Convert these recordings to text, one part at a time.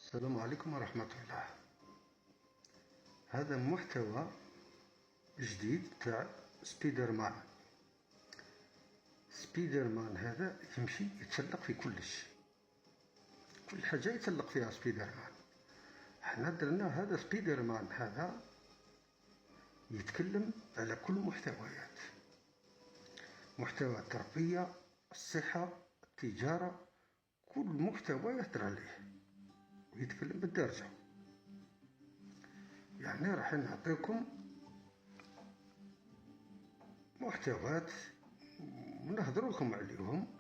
السلام عليكم ورحمة الله. هذا محتوى جديد تاع سبيدر مان. سبيدر مان هذا يمشي يتسلق في كلش، كل حاجة يتسلق فيها سبيدر مان. حنا درنا هذا سبيدر مان هذا يتكلم على كل محتويات، محتوى التربية، الصحة، التجارة، كل محتوى يهدر عليه ويتكلم بالدارجة. يعني راح نعطيكم محتويات ونهضروا لكم عليهم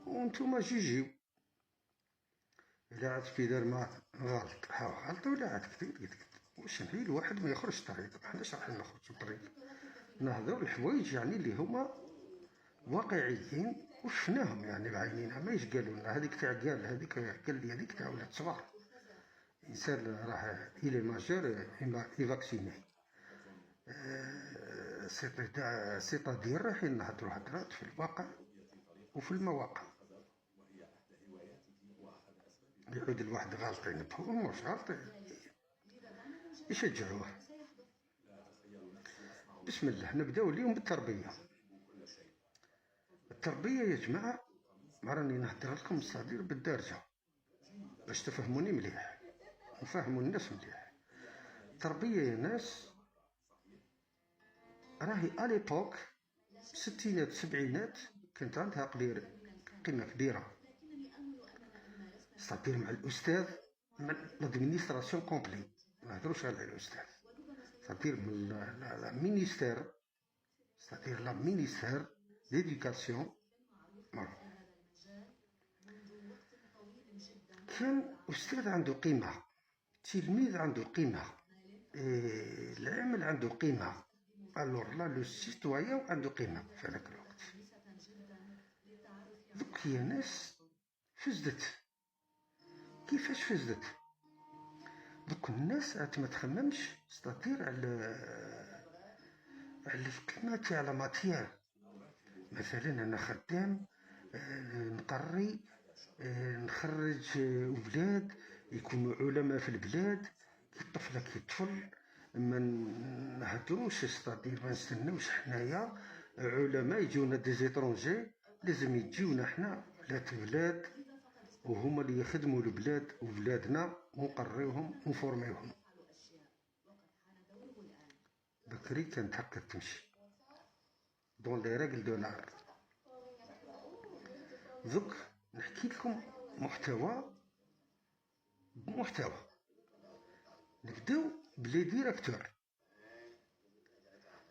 وانتم جيجيو. إلا عاد سبيدر مان غلط غلط، ولا عاد كذب واش نحيي الواحد ما يخرجش طريق. حناش راح نخرجوا طريق؟ نهضروا الحوايج يعني اللي هما واقعيين وشفناهم يعني بعينينا، ماش قالوا لنا هذيك تاع قال هذيك قال لي هذيك تاع ولاد صغار. الانسان راح الى ماجور يفاكسيني، سيتادير رايحين نهضروا هضرات في الواقع وفي المواقع. يعود الواحد غالطين بهم واش غالطين يشجعوه. بسم الله، نبداو اليوم بالتربية. التربية يا جماعة ما راني نهضر لكم مصادر بالدارجة باش تفهموني مليح ونفهموا الناس مليح. التربية يا ناس راهي اليبوك ستينات سبعينات كانت عندها قيمة كبيرة، ستادير مع الأستاذ، مع لادمينيستراسيون كومبلي، ما نهضروش على الأستاذ، ستادير من لا مينيستير، ستادير لا مينيستير ديديكاسيون. كان أستاذ عنده قيمة، تلميذ عنده قيمة، العمل عنده قيمة، الور لا لو سيتويان عنده قيمة في هذاك الوقت. دوك هي ناس فزدت. كيفاش فزدت؟ دوك الناس عاد ما تخممش ستاتير على الكلمة تاع لا ماتيير. مثلا انا خدام، نقري، نخرج ولاد يكونوا علماء في البلاد. كي الطفل كي يطفل ما نهدروش، ستادير ما نستناوش حنايا علماء يجونا دي زيترونجي، لازم يجيونا حنا ولاد وهما اللي يخدموا البلاد وولادنا ونقريوهم ونفورميوهم. بكري كانت هكا تمشي دون لي ريغل دو لار. دوك نحكي لكم محتوى بمحتوى. نبداو بلي ديراكتور.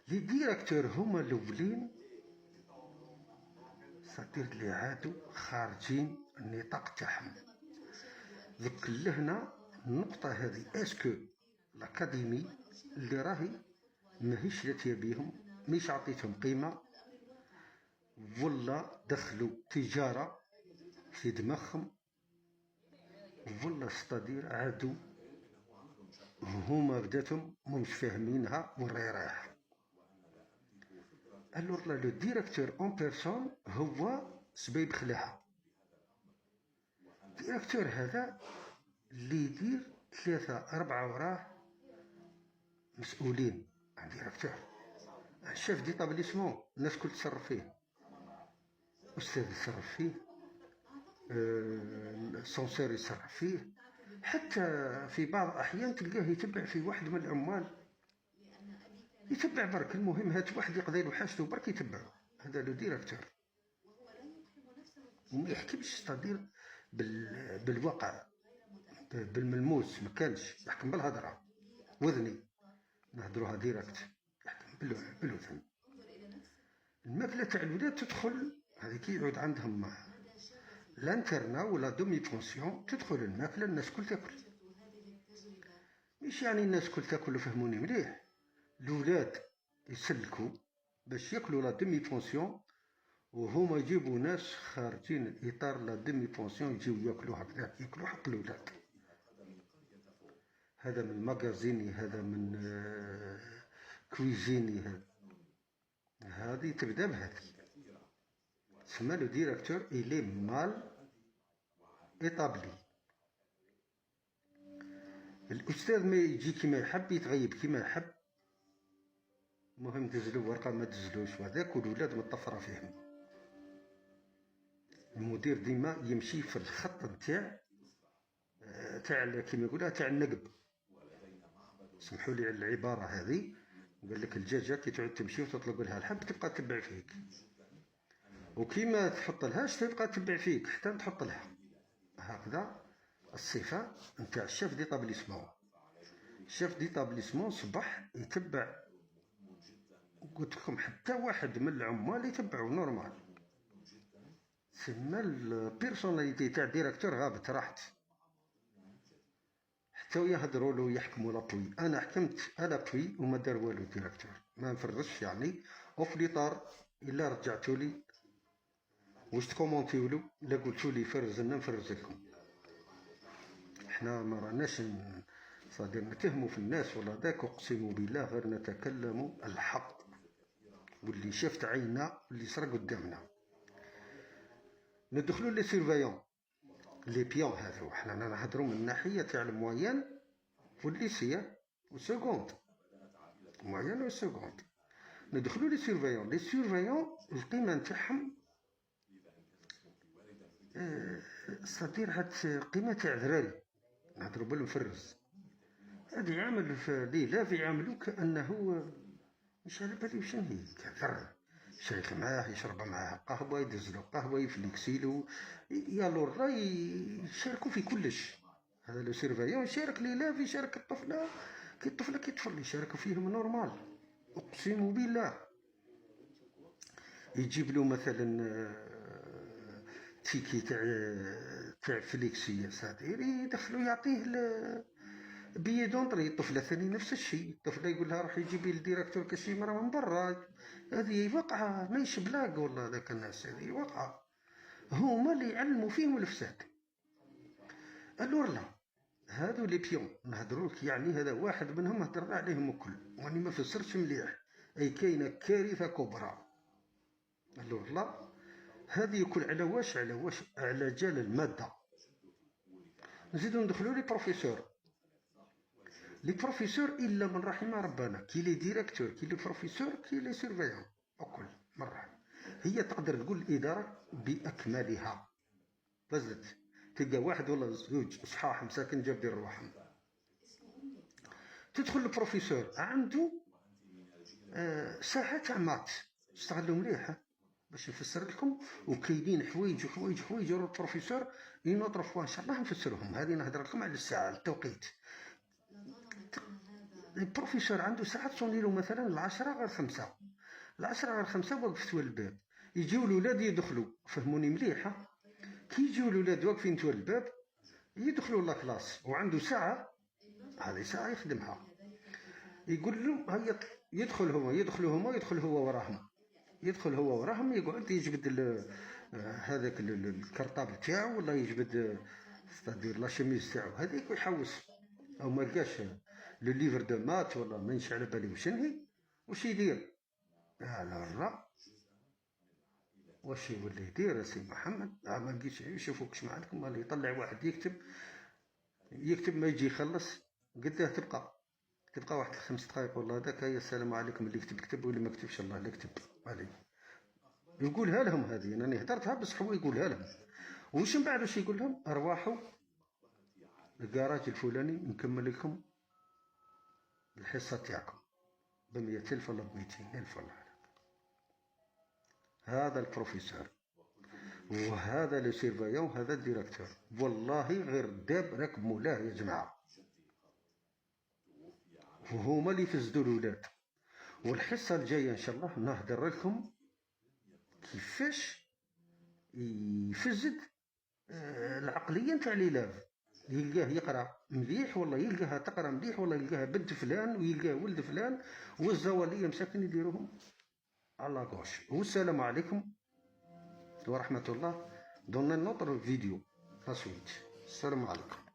لي ديراكتور هما الاولين ساتير اللي عادوا خارجين النطاق تاعهم. دوك لهنا النقطة هذه، اسكو لاكاديمي اللي راهي ماهيش لاتيه بيهم، مش عطيتهم قيمة، ولا دخلوا تجارة في دماغهم، ولا ستادير عادوا هما بداتهم مش فاهمينها والراي رايح. الور لو ديراكتور اون بيرسون هو سبيب خلاها. الديراكتور هذا اللي يدير 3-4 وراه مسؤولين عن ديراكتور، الشيف ديطابليسمون الناس كل تصرف فيه، أستاذ يتصرف فيه، سونسير يتصرف فيه، حتى في بعض الأحيان تلقاه يتبع في واحد من العمال، يتبع برك. المهم هات واحد يقضي له حاجته برك يتبعه، هذا لو ديراكتور. وما يحكمش ستادير بالواقع بالملموس، ما كانش يحكم بالهضره وذني، نهضروها ديراكت، يحكم بالوذن. الماكله تاع الولاد تدخل هذيك يعود عندهم لانترنا ولا دومي بونسيون، تدخل الماكله الناس كل تاكل. مش يعني الناس كل تاكل، وفهموني مليح، الولاد يسلكوا باش ياكلوا لا دومي بونسيون، وهما يجيبوا ناس خارجين اطار لا دومي بونسيون يجيو ياكلوا هكذاك، ياكلوا حق الولاد. هذا من ماغازيني، هذا من كويزيني، هذه تبدا بهذه. تسمى لو ديراكتور إلي مال إطابلي. الأستاذ ما يجي كيما يحب، يتغيب كيما يحب، المهم دزلو ورقة ما دزلوش وهذاك، والولاد مطفرة فيهم. المدير ديما يمشي في الخط نتاع كيما يقولها تاع النقب، سمحوا لي على العبارة هذه. قال لك الدجاجة كي تعود تمشي وتطلق لها الحب تبقى تتبع فيك، وكيما تحط لهاش تبقى تتبع فيك حتى تحط لها. هكذا الصفة نتاع الشيف ديطابليسمون. الشيف ديطابليسمون صبح يتبع، قلت لكم حتى واحد من العمال يتبعوا نورمال. تسمى البيرسوناليتي تاع الديريكتور هابط راحت، حتى يهضروا له يحكموا لابوي. انا حكمت لابوي وما دار والو الديريكتور، ما نفرزش يعني اوف ليطار. الا رجعتوا لي واش تكومونتيو له، لا قلتوا لي فرز لنا نفرز لكم. احنا ما راناش صادر نتهموا في الناس ولا ذاك، اقسم بالله غير نتكلم الحق واللي شفت عينا واللي صرا قدامنا. ندخلوا لي سيرفايون لي بيون هذو، حنا نهضروا من الناحيه تاع الموين والليسيا والسكوند، الموين والسكوند. ندخلوا لي سيرفايون. لي سيرفايون القيمه نتاعهم صدير هاد قيمه تاع ذراري، نهضروا بالمفرز. هذا يعمل في ليلة يعاملو كأنه مش على بالي وشن هي، كثر شيخ معاه يشرب معاه قهوة، يدزلو قهوة، يفليكسيلو، يالورا يشاركو في كلش. هذا لو سيرفايون يشارك ليلة، يشارك الطفلة كي الطفلة كي طفل يشاركو فيهم نورمال، أقسم بالله. يجيب له مثلا تيكي تاع فليكسية صدير، يدخلو يعطيه بيي دونطري. الطفله ثاني نفس الشيء، الطفله يقول لها روحي جيبي للديريكتور كشي مرة من برا. هذه واقعه ماهيش بلاق والله، ذاك الناس هذه واقعه، هما اللي يعلموا فيهم الفساد. الور لا هادو لي بيون نهضروك، يعني هذا واحد منهم هضرنا عليهم الكل واني ما فسرتش مليح، اي كاينه كارثه كبرى. الور لا هذه يكون على واش على جال الماده. نزيدو ندخلو لي بروفيسور. لي بروفيسور الا من رحم ربنا، كي لي ديريكتور، كي لي بروفيسور، كي لي سيرفيون، الكل مرة. هي تقدر تقول الاداره باكملها. بزت تلقى واحد ولا زوج صحاح مساكن جاب دير رواحهم. تدخل البروفيسور عنده ساعه تاع مات، استغلوا مليح باش نفسر لكم. وكاينين حوايج وحوايج حوايج البروفيسور ينوض فوا ان شاء الله نفسرهم. هذه نهضر لكم على الساعه التوقيت. البروفيسور عنده ساعات تصونيلو مثلا 10:05، 10:05 وقفت الباب، يجيو الولاد يدخلوا. فهموني مليح، كي يجيو الولاد واقفين توا الباب يدخلوا لاكلاس، وعنده ساعه، هذه ساعه يخدمها. يقول لهم هيا يدخلوا هما يدخل هو وراهم، يدخل هو وراهم، يقعد يجبد هذاك الكرطاب تاعو ولا يجبد ستادير لاشيميز تاعو هذيك ويحوس. او ما لقاش لو ليفر دو مات ولا مانيش على بالي وشنهي، واش يدير؟ لا واش يولي يدير سي محمد؟ ما لقيتش يشوفوك كش معلكم، ولا يطلع واحد يكتب ما يجي يخلص قداه تبقى واحد 5 دقائق ولا هذاك. يا السلام عليكم، اللي يكتب كتب واللي ما كتبش الله اللي كتب علي. يقولها لهم هذه انا هدرتها بصح هو يقولها لهم. وش من بعد واش يقول لهم؟ ارواحوا الكراج الفلاني نكمل لكم الحصه تاعكم ب100,000 ولا ب200,000 ولا هذا البروفيسور وهذا لو سيرفايون هذا الديريكتور. والله غير داب راك مولاه يا جماعه، وهما اللي يفسدوا الولاد. والحصه الجايه ان شاء الله نهضر لكم كيفاش يفسد العقليه نتاع ليلاف. يلقاه يقرا مليح والله يلقاها تقرا مليح والله يلقاها بنت فلان ويلقاه ولد فلان، والزواليه مساكن يديروهم على غوش. والسلام عليكم ورحمه الله. دون نوتر فيديو لا سويت. السلام عليكم.